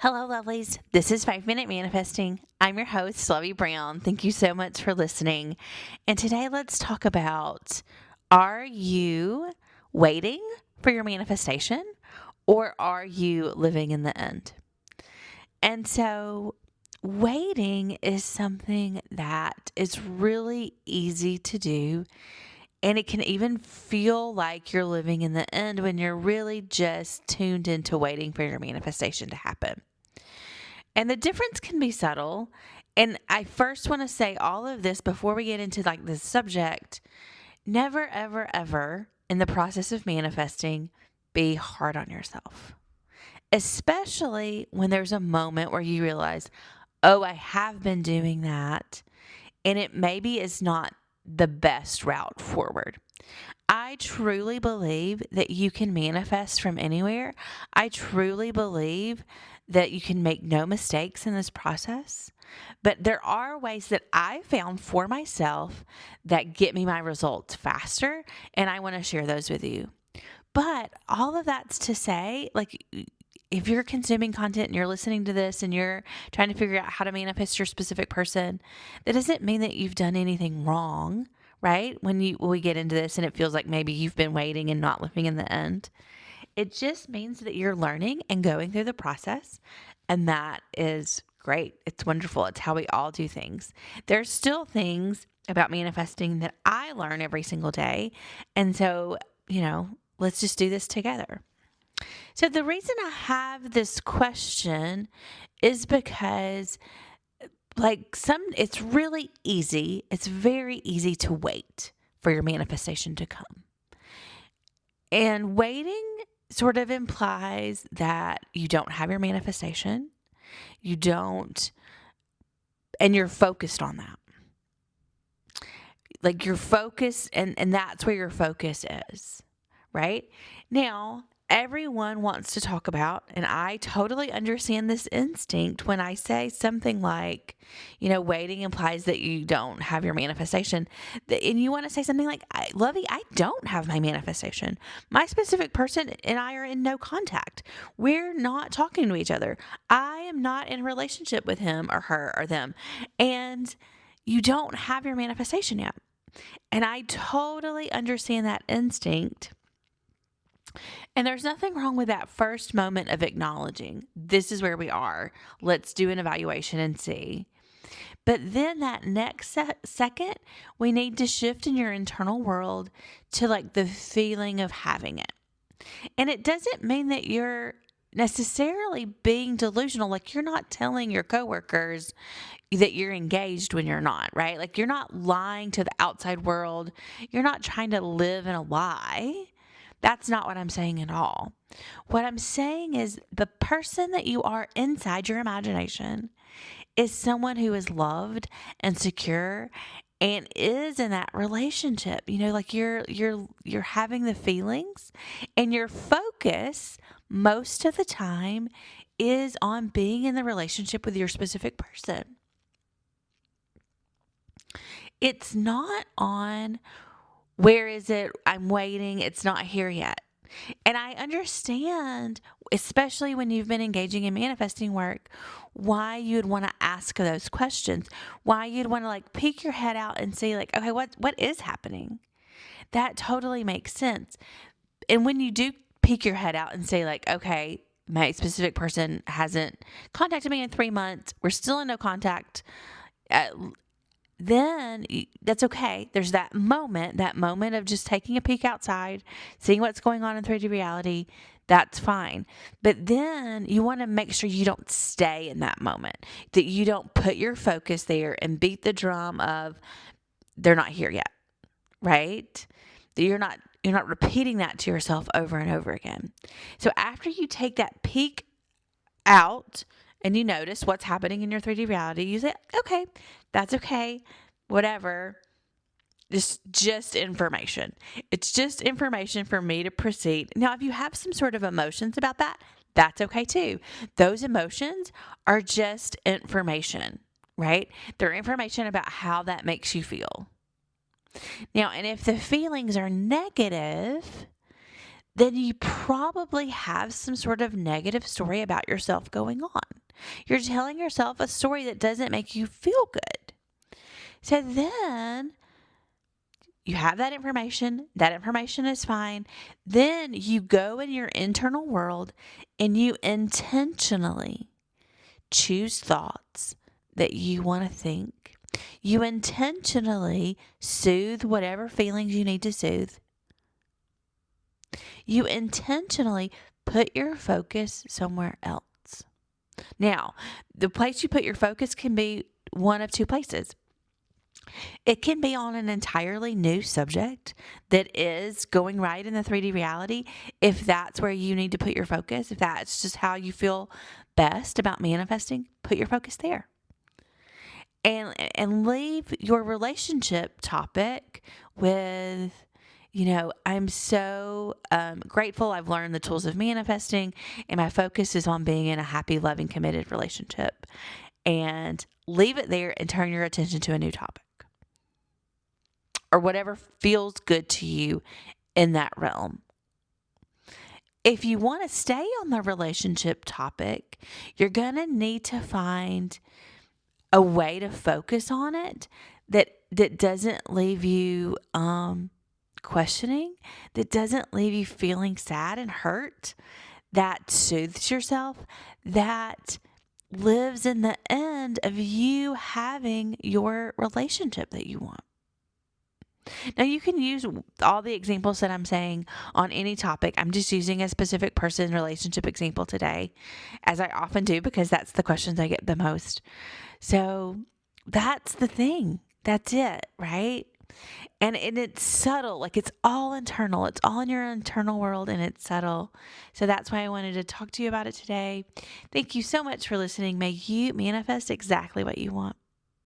Hello, lovelies. This is 5 Minute Manifesting. I'm your host, Lovey Brown. Thank you so much for listening. And today, let's talk about, are you waiting for your manifestation or are you living in the end? And so, waiting is something that is really easy to do. And it can even feel like you're living in the end when you're really just tuned into waiting for your manifestation to happen. And the difference can be subtle. And I first want to say all of this before we get into this subject. Never, ever, ever in the process of manifesting, be hard on yourself. Especially when there's a moment where you realize, oh, I have been doing that. And it maybe is not the best route forward. I truly believe that you can manifest from anywhere. I truly believe that you can make no mistakes in this process. But there are ways that I found for myself that get me my results faster, and I want to share those with you. But all of that's to say, if you're consuming content and you're listening to this and you're trying to figure out how to manifest your specific person, that doesn't mean that you've done anything wrong, right? When we get into this and it feels like maybe you've been waiting and not living in the end. It just means that you're learning and going through the process, and that is great. It's wonderful. It's how we all do things. There's still things about manifesting that I learn every single day. And so, let's just do this together. So the reason I have this question is because it's really easy. It's very easy to wait for your manifestation to come. And waiting sort of implies that you don't have your manifestation. You don't, and you're focused on that. You're focused, and that's where your focus is, right? Now, everyone wants to talk about, and I totally understand this instinct when I say something like, waiting implies that you don't have your manifestation. And you want to say something like, Lovey, I don't have my manifestation. My specific person and I are in no contact. We're not talking to each other. I am not in a relationship with him or her or them. And you don't have your manifestation yet. And I totally understand that instinct. And there's nothing wrong with that first moment of acknowledging, this is where we are. Let's do an evaluation and see. But then that next second, we need to shift in your internal world to the feeling of having it. And it doesn't mean that you're necessarily being delusional. You're not telling your coworkers that you're engaged when you're not, right? You're not lying to the outside world. You're not trying to live in a lie. That's not what I'm saying at all. What I'm saying is the person that you are inside your imagination is someone who is loved and secure and is in that relationship. You're having the feelings, and your focus most of the time is on being in the relationship with your specific person. It's not on, where is it? I'm waiting. It's not here yet. And I understand, especially when you've been engaging in manifesting work, why you'd want to ask those questions, why you'd want to peek your head out and see okay, what is happening? That totally makes sense. And when you do peek your head out and say okay, my specific person hasn't contacted me in 3 months, we're still in no contact, then that's okay. There's that moment of just taking a peek outside, seeing what's going on in 3D reality. That's fine. But then you want to make sure you don't stay in that moment, that you don't put your focus there and beat the drum of they're not here yet, right? That you're not repeating that to yourself over and over again. So after you take that peek out, and you notice what's happening in your 3D reality, you say, okay, that's okay, whatever. Just information. It's just information for me to proceed. Now, if you have some sort of emotions about that, that's okay too. Those emotions are just information, right? They're information about how that makes you feel. Now, and if the feelings are negative, then you probably have some sort of negative story about yourself going on. You're telling yourself a story that doesn't make you feel good. So then you have that information. That information is fine. Then you go in your internal world and you intentionally choose thoughts that you want to think. You intentionally soothe whatever feelings you need to soothe. You intentionally put your focus somewhere else. Now, the place you put your focus can be one of two places. It can be on an entirely new subject that is going right in the 3D reality. If that's where you need to put your focus, if that's just how you feel best about manifesting, put your focus there. And leave your relationship topic with, I'm so grateful I've learned the tools of manifesting, and my focus is on being in a happy, loving, committed relationship. And leave it there and turn your attention to a new topic, or whatever feels good to you in that realm. If you want to stay on the relationship topic, you're going to need to find a way to focus on it that doesn't leave you questioning, that doesn't leave you feeling sad and hurt, that soothes yourself, that lives in the end of you having your relationship that you want. Now, you can use all the examples that I'm saying on any topic. I'm just using a specific person relationship example today, as I often do, because that's the questions I get the most. So that's the thing. That's it, right? And it's subtle, like it's all internal. It's all in your internal world, and it's subtle. So that's why I wanted to talk to you about it today. Thank you so much for listening. May you manifest exactly what you want.